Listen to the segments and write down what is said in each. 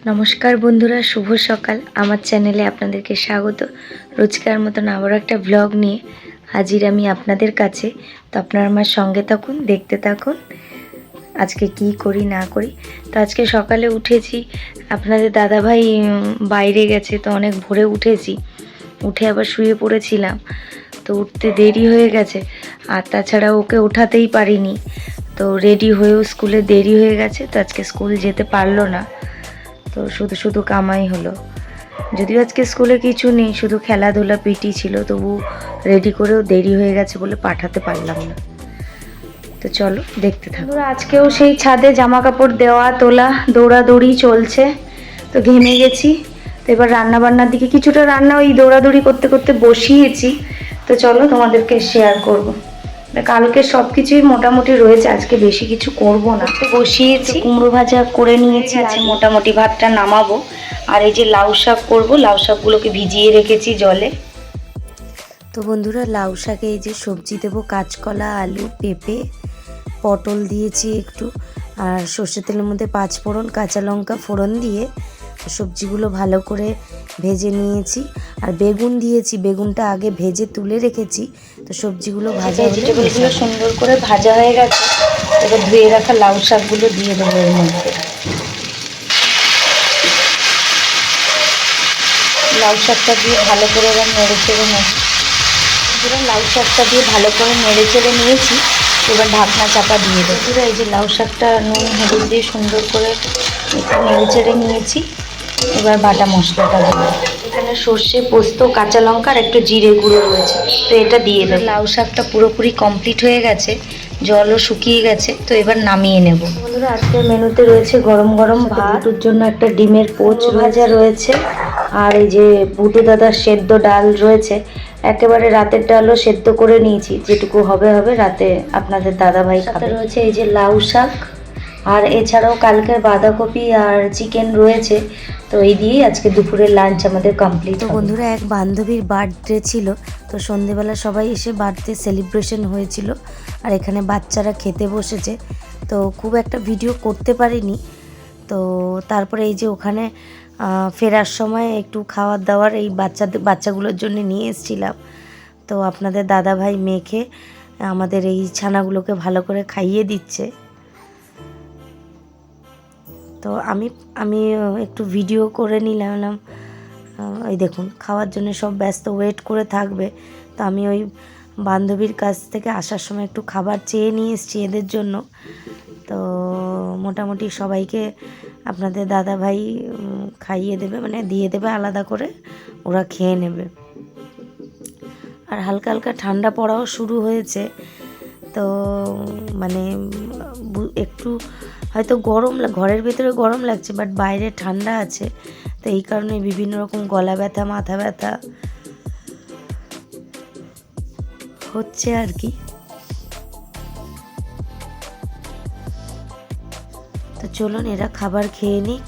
নমস্কার বন্ধুরা, শুভ সকাল। আমার চ্যানেলে আপনাদেরকে স্বাগত। রোজকার মতন আবারও একটা ব্লগ নিয়ে হাজির আমি আপনাদের কাছে। তো আপনারা আমার সঙ্গে থাকুন, দেখতে থাকুন আজকে কি করি না করি। তো আজকে সকালে উঠেছি, আপনাদের দাদাভাই বাইরে গেছে, তো অনেক ভোরে উঠেছি, উঠে আবার শুয়ে পড়েছিলাম। তো উঠতে দেরি হয়ে গেছে, আর তাছাড়া ওকে ওঠাতেই পারিনি। তো রেডি হয়েও স্কুলে দেরি হয়ে গেছে, তো আজকে স্কুল যেতে পারলো না। তো শুধু শুধু কামাই হলো। যদিও আজকে স্কুলে কিছু নেই, শুধু খেলাধুলা পিটি ছিল, তবু রেডি করেও দেরি হয়ে গেছে বলে পাঠাতে পারলাম না। তো চলো দেখতে থাকো। আজকেও সেই ছাদে জামা কাপড় দেওয়া তোলা দৌড়াদৌড়ি চলছে। তো ঘেমে গেছি। তো এবার রান্না বান্নার দিকে কিছুটা রান্না ওই দৌড়াদৌড়ি করতে করতে বসিয়েছি। তো চলো তোমাদেরকে শেয়ার করব। কালকে সব কিছুই মোটামুটি রয়েছে, আজকে বেশি কিছু করব না। তো বসিয়েছি, কুমড়ো ভাজা করে নিয়েছি, আছে মোটামুটি ভাতটা নামাবো। আর এই যে লাউ শাক করবো, লাউ শাকগুলোকে ভিজিয়ে রেখেছি জলে। তো বন্ধুরা, লাউ শাকে এই যে সবজি দেবো, কাঁচকলা, আলু, পেঁপে, পটল দিয়েছি একটু, আর সর্ষের তেলের মধ্যে 5 ফোড়ন, কাঁচা লঙ্কা ফোড়ন দিয়ে সবজিগুলো ভালো করে ভেজে নিয়েছি। আর বেগুন দিয়েছি, বেগুনটা আগে ভেজে তুলে রেখেছি। তো সবজিগুলো ভাজা, ভেজিটেবলগুলো সুন্দর করে ভাজা হয়ে গেছে। এবার ধুয়ে রাখা লাউ শাকগুলো দিয়ে দেবো এর মধ্যে। লাউ শাকটা দিয়ে ভালো করে এবার নেড়ে চেড়ে লাউ শাকটা দিয়ে ভালো করে নেড়ে চেড়ে নিয়েছি। এবার ঢাকনা চাপা দিয়ে দেবো। এই যে লাউ শাকটা নুন হলুদ দিয়ে সুন্দর করে একটু নেড়ে চেড়ে নিয়েছি। এবার বাটা মশলাটা দেবো। এখানে সর্ষে, পোস্ত, কাঁচা লঙ্কা আর একটু জিরে গুঁড়ো রয়েছে, তো এটা দিয়ে দেবো। লাউ শাকটা পুরোপুরি কমপ্লিট হয়ে গেছে, জলও শুকিয়ে গেছে। তো এবার নামিয়ে নেব। বন্ধুরা, আজকের মেনুতে রয়েছে গরম গরম ভাত, দুটোর জন্য একটা ডিমের পোচ ভাজা রয়েছে, আর এই যে বুটু দাদার সেদ্ধ ডাল রয়েছে। একেবারে রাতের ডালও সেদ্ধ করে নিয়েছি, যেটুকু হবে হবে, রাতে আপনাদের দাদাভাই খাবে। রয়েছে এই যে লাউ শাক, আর এছাড়াও কালকের বাঁধাকপি আর চিকেন রয়েছে। তো এই দিয়েই আজকে দুপুরের লাঞ্চ আমাদের কমপ্লিট। তো বন্ধুরা, এক বান্ধবীর বার্থডে ছিল, তো সন্ধেবেলা সবাই এসে বার্থডে সেলিব্রেশন হয়েছিল, আর এখানে বাচ্চারা খেতে বসেছে। তো খুব একটা ভিডিও করতে পারিনি। তো তারপরে এই যে ওখানে ফেরার সময় একটু খাওয়ার দাওয়ার এই বাচ্চাগুলোর জন্য নিয়ে এসেছিলাম। তো আপনাদের দাদাভাই মেখে আমাদের এই ছানাগুলোকে ভালো করে খাইয়ে দিচ্ছে। তো আমি একটু ভিডিও করে নিলাম। ওই দেখুন, খাওয়ার জন্য সব ব্যস্ত, ওয়েট করে থাকবে। তো আমি ওই বান্ধবীর কাছ থেকে আসার সময় একটু খাবার চেয়ে নিয়ে এসেছি এদের জন্য। তো মোটামুটি সবাইকে আপনাদের দাদাভাই খাইয়ে দেবে, মানে দিয়ে দেবে আলাদা করে, ওরা খেয়ে নেবে। আর হালকা হালকা ঠান্ডা পড়াও শুরু হয়েছে। তো মানে একটু হয়তো গরম, ঘরের ভেতরে গরম লাগছে, বাট বাইরে ঠান্ডা আছে। তো এই কারণে বিভিন্ন রকম গলা ব্যথা, মাথা ব্যথা হচ্ছে আর কি। তো চলুন এরা খাবার খেয়ে নিক।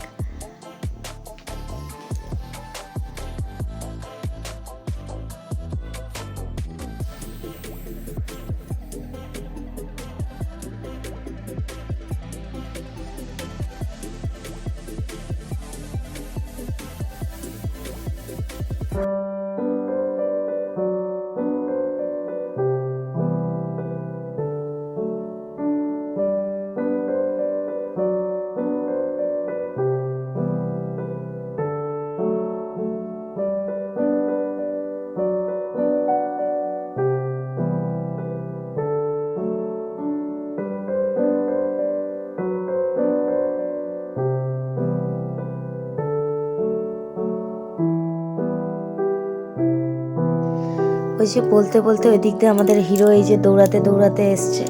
ওই যে বলতে বলতে ওই দিক দিয়ে আমাদের হিরো এই যে দৌড়াতে দৌড়াতে এসছে।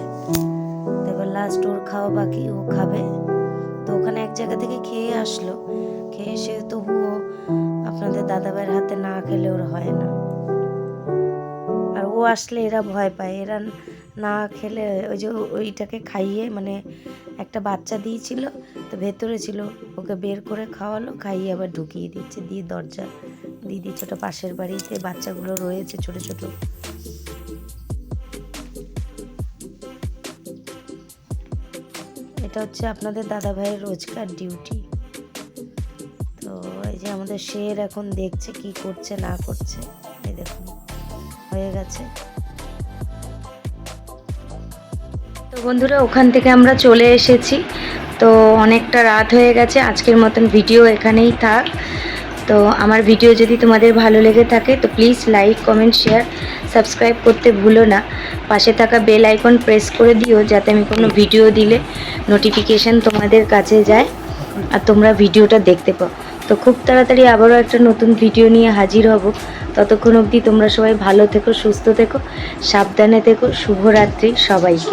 এবার লাস্ট ওর খাওয়া বাকি, ও খাবে। তো ওখানে এক জায়গা থেকে খেয়ে আসলো, খেয়ে এসে তবুও আপনাদের দাদাভাইয়ের হাতে না খেলে ওর হয় না। আর ও আসলে এরা ভয় পায়, এরা না খেলে ওই যে ওইটাকে খাইয়ে, মানে একটা বাচ্চা দিয়েছিল, তো ভেতরে ছিল, ওকে বের করে খাওয়ালো, খাইয়ে আবার ঢুকিয়ে দিচ্ছে, দিয়ে দরজা দিয়ে দিচ্ছে। ওটা পাশের বাড়িতে বাচ্চাগুলো রয়েছে ছোট ছোট। এটা হচ্ছে আপনাদের দাদা ভাইয়ের রোজকার ডিউটি। তো এই যে আমাদের শের এখন দেখছে কি করছে না করছে। এই দেখুন হয়ে গেছে। তো বন্ধুরা ওখান থেকে আমরা চলে এসেছি। তো অনেকটা রাত হয়ে গেছে, আজকের মতন ভিডিও এখানেই থাক। তো আমার ভিডিও যদি তোমাদের ভালো লেগে থাকে তো please like comment share subscribe করতে ভুলো না। পাশে থাকা বেল আইকন প্রেস করে দিও যাতে আমি কোনো ভিডিও দিলে নোটিফিকেশান তোমাদের কাছে যায় আর তোমরা ভিডিওটা দেখতে পাও। তো খুব তাড়াতাড়ি আবারও একটা নতুন ভিডিও নিয়ে হাজির হব। ততক্ষণ অবধি তোমরা সবাই ভালো থেকো, সুস্থ থেকো, সাবধানে থেকো। শুভরাত্রি সবাইকে।